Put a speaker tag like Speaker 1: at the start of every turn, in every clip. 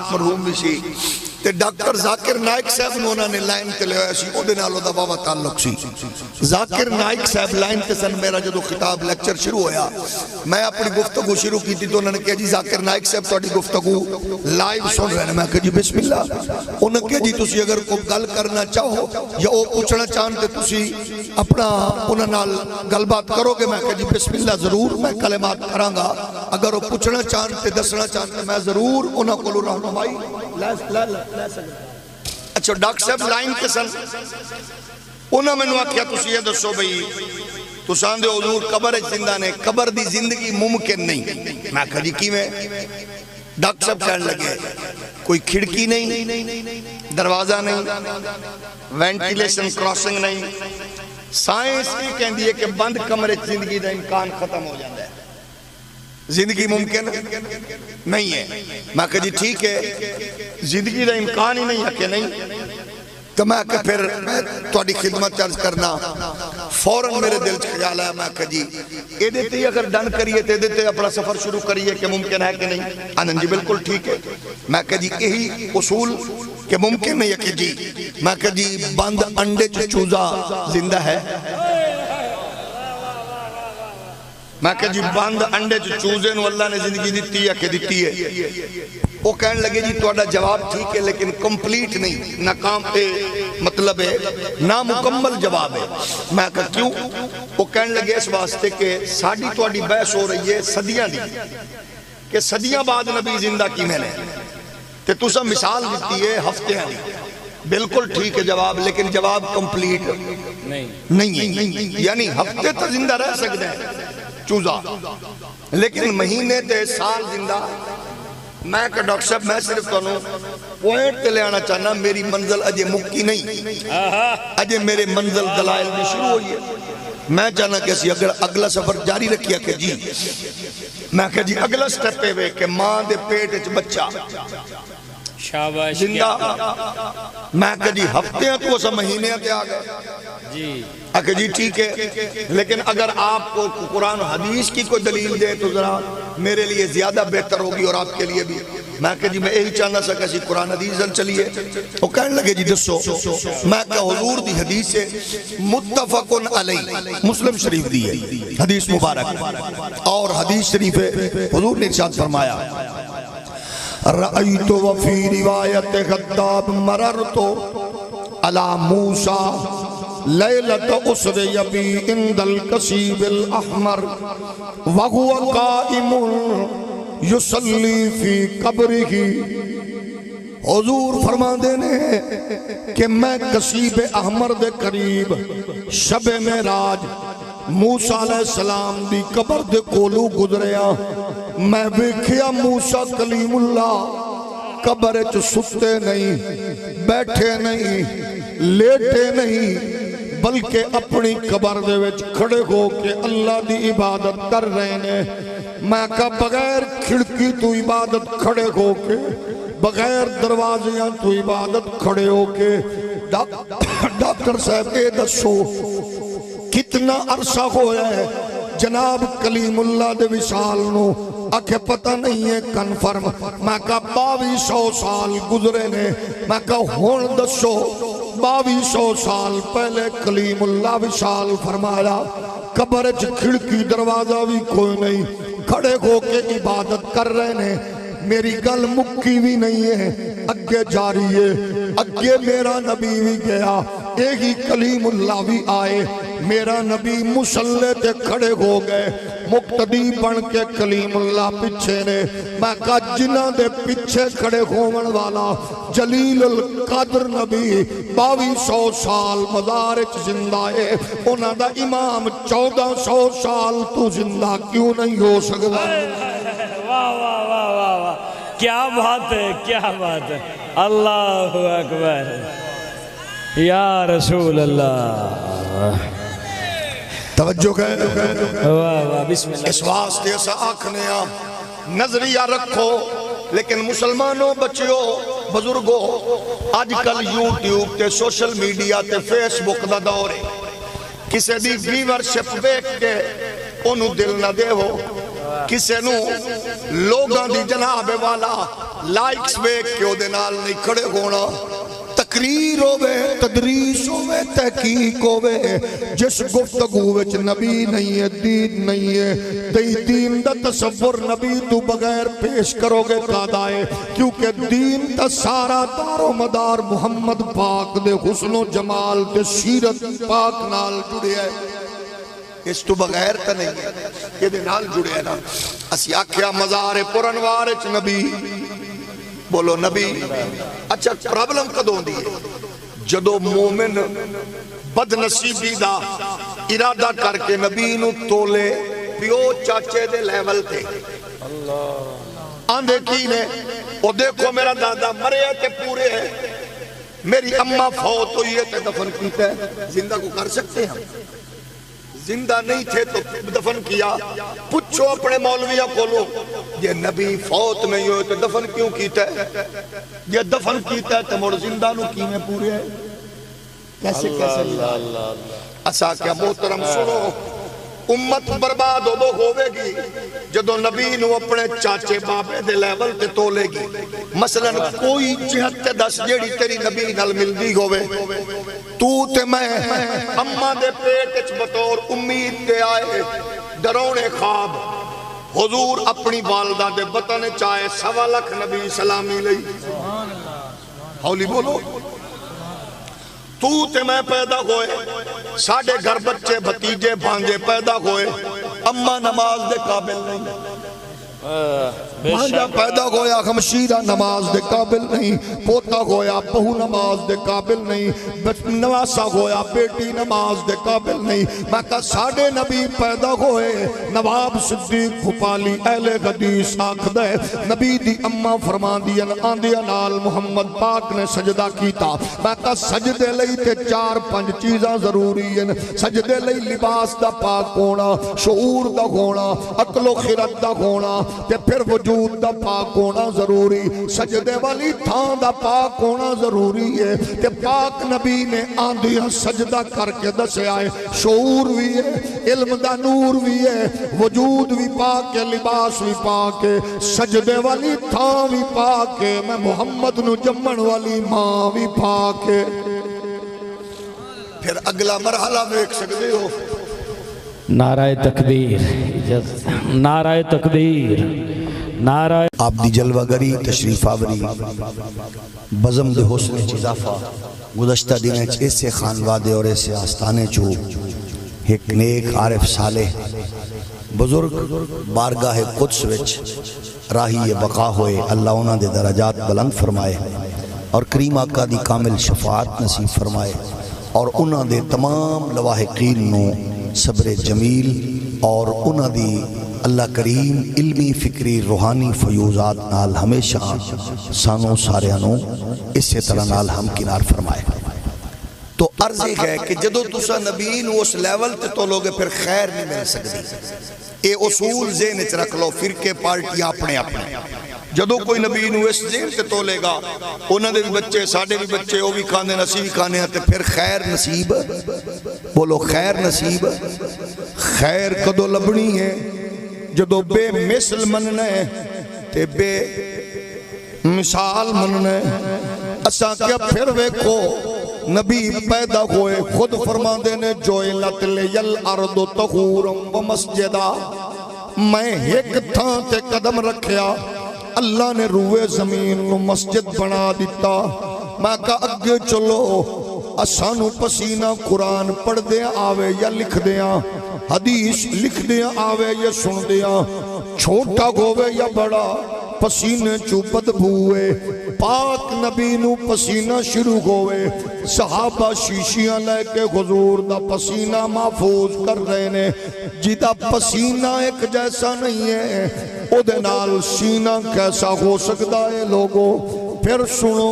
Speaker 1: مرحوم بھی سی تے ڈاکٹر ذاکر نائک صاحب نے انہوں نے لائن تے لے ہویا سی او دے نال دا بابا تعلق سی ذاکر نائک صاحب لائن تے سن میرا جدو خطاب لیکچر شروع ہویا میں اپنی گفتگو شروع کی تھی تو انہوں نے کہا جی ذاکر نائک صاحب تہاڈی گفتگو لائیو سن رہے ہیں میں کہا جی بسم اللہ انہوں نے کہا جی تسی اگر کوئی گل کرنا چاہو یا او پوچھنا چاہتے تسی اپنا انہوں نال گل بات کرو گے میں کہا جی بسم اللہ ضرور میں کلمات کراں گا اگر وہ پوچھنا چاہتے دسنا چاہتے میں ضرور انہوں کو رہنمائی لے سکتا اچھا ڈاکٹر صاحب لائن کے سن انہوں میں نوا کیا تسی یہ دسو بھئی تو ساندے حضور قبر زندہ نے قبر دی زندگی ممکن نہیں میں کہا جی کی میں ڈاکٹر صاحب کہنے لگے کوئی کھڑکی نہیں دروازہ نہیں وینٹیلیشن کراسنگ نہیں سائنس کی کہن دیئے کہ بند کمرے زندگی دا امکان ختم ہو جاتا ہے زندگی ممکن نہیں ہے میں کہا جی ٹھیک ہے زندگی دا امکان ہی نہیں ہے کہ نہیں تو میں کہا پھر تھوڑی خدمت عرض کرنا فوراں میرے دل خیال ہے میں کہا جی یہ دیتے ہی اگر ڈن کریے تے دیتے اپنا سفر شروع کریے کہ ممکن ہے کہ نہیں آنند جی بالکل ٹھیک ہے میں کہا جی یہی اصول کہ ممکن نہیں ہے کہ جی میں کہا جی بند انڈے چوزہ زندہ ہے میں کہا جی بند انڈے چوزے نو اللہ نے زندگی دیتی ہے کہ دیتی ہے وہ کہنے لگے جی توڑا جواب ٹھیک ہے لیکن کمپلیٹ نہیں ناکام مطلب ہے نامکمل جواب ہے میں کہا کیوں وہ کہنے لگے اس واسطے کہ ساڑھی توڑی بحث ہو رہی ہے صدیاں دی کہ صدیاں بعد نبی زندہ کی میں نے کہ تو سا مثال دیتی ہے ہفتے ہیں بالکل ٹھیک ہے جواب لیکن جواب کمپلیٹ نہیں ہے یعنی ہفتے تو زندہ رہ سکتے ہیں چوزہ لیکن مہینے تے سال زندہ میں کہا ڈاکٹر صاحب میں صرف تو پوائنٹ تے لے آنا چاہنا میری منزل اجے مکی نہیں اجے میرے منزل دلائل میں شروع ہوئی ہے میں چاہنا کیسی اگلا سفر جاری رکھیا کہ جی میں کہا جی اگلا سٹیپ پہ ہوئے کہ ماں دے پیٹ اچھ بچہ زندہ میں کہا جی ہفتے ہیں تو اسا مہینے تے آگئے اکھا جی ٹھیک ہے لیکن اگر آپ کو قرآن و حدیث کی کوئی دلیل دے تو ذرا میرے لیے زیادہ بہتر ہوگی اور آپ کے لیے بھی میں کہا جی میں یہی چاہنا سکا سی قرآن حدیث چلیے وہ کہنے لگے جی دسو میں کہا حضور دی حدیث سے متفقن علی مسلم شریف دی ہے حدیث مبارک اور حدیث شریف حضور نے ارشاد فرمایا رأیت وفی روایت غداب مررت علی موسیٰ لیلت اسر یبی اند القصیب الاحمر وہو قائم یسلی فی قبرہ حضور فرما دینے کہ میں قصیب احمر دے قریب شب معراج موسیٰ علیہ السلام دی قبر دے کولو گزریا میں ویکھیا موسیٰ کلیم اللہ قبر چ ستے نہیں بیٹھے نہیں لیٹے نہیں بلکہ اپنی قبر دے وچ کھڑے ہو کے اللہ دی عبادت کر رہے نے میں کہا بغیر کھڑکی تو عبادت کھڑے ہو کے بغیر دروازیاں تو عبادت کھڑے ہو کے ڈاکٹر صاحب اے دسو کتنا عرصہ ہویا ہے جناب کلیم اللہ دے وصال نو آکھے پتہ نہیں ہے کنفرم میں کہا 2200 سال گزرے نے میں کہا ہون دسو 2200 سال پہلے کلیم اللہ وصال فرمایا قبر چ کھڑکی دروازہ بھی کوئی نہیں کھڑے ہو کے عبادت کر رہے نے میری گل مکی بھی نہیں ہے اگے جاری ہے اگے میرا نبی بھی گیا ایک کلیم اللہ بھی آئے میرا نبی مسلح تے کھڑے ہو گئے مقتدی بن کے کلیم اللہ پچھے نے میں کہا جنہ دے پچھے کھڑے ہومن والا جلیل القدر نبی 2200 سال مزارچ زندہ ہے انہاں دا امام 1400 سال تو زندہ کیوں نہیں ہو سکتا
Speaker 2: واہ واہ واہ واہ واہ کیا بات ہے کیا بات ہے اللہ اکبر یا رسول اللہ
Speaker 1: توجہ کہے
Speaker 2: واہ واہ بسم اللہ
Speaker 1: اس واسطے ایسا آنکھنے آپ نظریہ رکھو لیکن مسلمانوں بچیوں بزرگوں آج کل یوٹیوب تے سوشل میڈیا تے فیس بک دا دور ہے کسے دی ویورشپ بیک کے انہوں دل نہ دے ہو کسے نو لوگاں دی جناب والا لائکس ویک کے او دے نال نہیں کھڑے ہونا تقریر ہوئے تدریس ہوئے تحقیق ہوئے جس گفتگو وچ نبی نہیں ہے دین نہیں ہے تی دین دا تصور نبی تو بغیر پیش کرو گے کادائے کیونکہ دین دا سارا دار و مدار محمد پاک دے حسن و جمال دے سیرت پاک نال جڑے ہے اس تو بغیر تا نہیں ہے یہ دے نال جڑے ہے نا اسی آکھیا مزار پرانوارچ نبی بولو نبی اچھا پرابلم کدوں دی ہے جدو مومن بد نصیبی دا ارادہ کر کے نبی نو تولے پیو چاچے دے لیول تے آندھے کی نے او دیکھو میرا دادا مرے تے پورے ہے میری اممہ فوت ہوئی ہے تے دفن کیتا ہے زندہ کو کر سکتے ہیں زندہ نہیں تھے تو دفن کیا پچھو اپنے مولویہ کو لو یہ نبی فوت نہیں ہوئے تو دفن کیوں کیتا ہے یہ دفن کیتا ہے تو مڑ زندہ نو کی میں پورے ہیں کیسے اسا کیا محترم سنو امت برباد ہو دو ہوئے گی جدو نبی نو اپنے چاچے بابے دے لیول تے تولے گی مثلا کوئی جہت تے دس جیڑی تیری نبی نال مل دی ہوئے تو تے میں اممہ دے پیٹ اچ بطور امید تے آئے ڈرونے خواب حضور اپنی والدہ دے بطن چاہے 1.25 لاکھ نبی سلامی لئی ہولی بولو تو تے میں پیدا ہوئے ساڑھے گھر بچے بھتیجے بھانجے پیدا ہوئے اممہ نماز دے قابل نہیں بھانجا پیدا ہویا خمشیرہ نماز دے قابل نہیں پوتا ہویا بہو نماز دے قابل نہیں نواسا ہویا بیٹی نماز دے قابل نہیں میں کہا ساڑھے نبی پیدا ہوئے نواب صدیق بھوپالی اہل حدیث آنکھ دے نبی دی اممہ فرمان دیا آندیا نال محمد پاک نے سجدہ کیتا میں کہا سجدے لئی تے 4-5 چیزاں ضروری ہیں سجدے لئی لباس دا پاک ہونا شعور دا ہونا عقل و خرد دا ہونا تے پھر وجود دا پاک ہونا ضروری سجدے والی تھان دا پاک ہونا ضروری ہے تے پاک نبی نے آندیا سجدہ کر کے دسے آئے شعور بھی ہے علم دا نور بھی ہے وجود بھی پاک ہے لباس بھی پاک ہے سجدے والی تھان بھی پاک ہے میں محمد نو جمن والی ماں بھی پاک ہے پھر اگلا مرحلہ میں ایک سکتے ہو
Speaker 2: نعرہ تکبیر نعرہ تکبیر نعرہ
Speaker 1: آپ دی جلوہ گری تشریف آوری بزم دے حسن اضافہ گزشتہ دینے ایسے خانوادے اور ایسے آستانے چو ایک نیک عارف صالح بزرگ بارگاہ قدس وچ راہی بقا ہوئے اللہ انہاں دے درجات بلند فرمائے اور کریم آقا دی کامل شفاعت نصیب فرمائے اور انہاں دے تمام لواحقین نو صبر جمیل اور انہاں دی اللہ کریم علمی فکری روحانی فیوزات نال ہمیشہ سانوں ساریانوں اسی طرح نال ہم کنار فرمائے تو عرض ایک ہے کہ جدو تسا نبی نو اس لیول تے تو لوگے پھر خیر نہیں مل سکتی اے اصول ذہن وچ رکھ لو فرقے پارٹیاں اپنے اپنے جدو کوئی نبی نو اس ذہن تے تو لے گا انہاں دے بھی بچے ساڑھے بھی بچے وہ بھی کھانے نصیب کھانے ہیں تے پھر خیر نصیب بولو خیر نصیب خیر کدو لبنی ہے جدو بے مثل مننے تے بے مثال مننے اساں کیا پھر ویکھو نبی پیدا ہوئے خود فرما دینے جوئلت لیل ارض طہورا و مسجدہ میں ایک تھاں تے قدم رکھیا اللہ نے روئے زمین نو مسجد بنا دیتا میں کہا اگے چلو اسانو پسینہ قرآن پڑھ دیا آوے یا لکھ دیا حدیث لکھ دیا آوے یا سن دیا چھوٹا گوے یا بڑا پسینے چو بدبوئے پاک نبی نو پسینہ شروع ہوئے صحابہ شیشیاں لے کے حضور دا پسینہ محفوظ کر رہے نے جیدہ پسینہ ایک جیسا نہیں ہے او دے نال سینہ کیسا ہو سکتا ہے لوگوں پھر سنو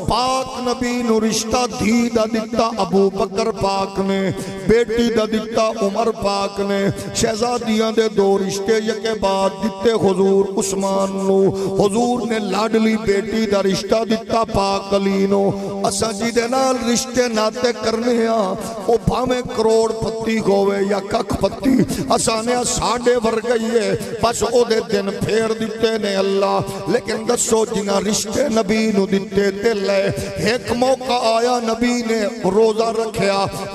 Speaker 1: پاک نبی نو رشتہ دھی دا دتا ابو بکر پاک نے، بیٹی دا دتا عمر پاک نے، شہزادیاں دے دو رشتے یکے بعد دتے حضور عثمان نو، حضور نے لاڈلی بیٹی دا رشتہ دتا پاک علی نو۔ اساں جی دے نال رشتے ناتے کرنے ہاں او بھاویں کروڑ پتی ہوئے یا ککھ پتی، اساں نے ساڑھے ور گئی ہے بس او دے دن پھیر دیتے نے اللہ۔ لیکن دسو جنہ رشتے نبی نو دیتے تے لے، ایک موقع آیا نبی نے روزہ رکھیا،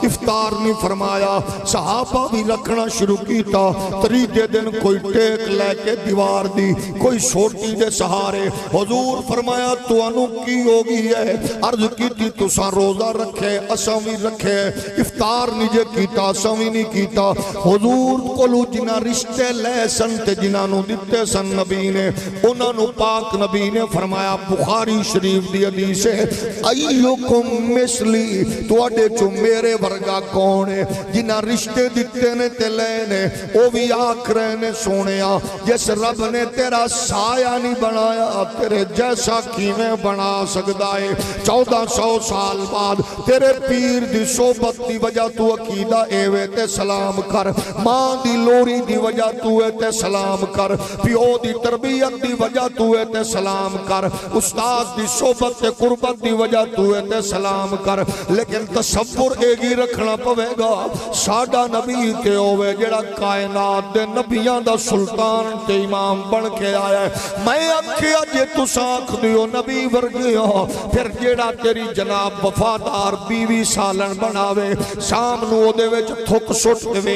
Speaker 1: افطار نہیں فرمایا، صحابہ بھی رکھنا شروع کیتا، تریجے دن کوئی ٹیک لے کے دیوار دی، کوئی چھوٹی دے سہارے، حضور فرمایا تو انو کی ہوگی ہے؟ عرض کی تھی تساں روزہ رکھے اساں بھی رکھے، افطار نیجے کیتا اساں بھی نہیں کیتا۔ حضور کولو جنہ رشتے لے سن تے جنہ نو دیتے سن نبی نے، انہاں نو پاک نبی نے فرمایا، بخاری شریف دی حدیث ہے، ایوکم مثلی، تواڈے چو میرے ورگا کون ہے؟ جنہ رشتے دیتے نے تے لے نے، او بھی آکھ رہے نے سونیا جس رب نے تیرا سایہ نہیں بنایا تیرے جیسا کیویں بنا سکدا ہے؟ 1400 سال بعد تیرے پیر دی صحبت دی وجہ تو عقیدہ ایوے تے سلام کر، ماں دی لوری دی وجہ تو تے سلام کر، پیو دی تربیت دی وجہ تو تے سلام کر، استاد دی صحبت تے قربت دی وجہ تو تے سلام کر۔ لیکن تصور ایگی رکھنا پوے گا ساڈا نبی تے ہوئے جڑا کائنات دے نبیاں دا سلطان تے امام بن کے آیا ہے۔ میں آکھیا جے تساں آکھ دیو نبی ورگے ہو، پھر جیڑا تیری جناب وفادار بیوی سالن بناوے، سامنو دے وچ تھک سٹ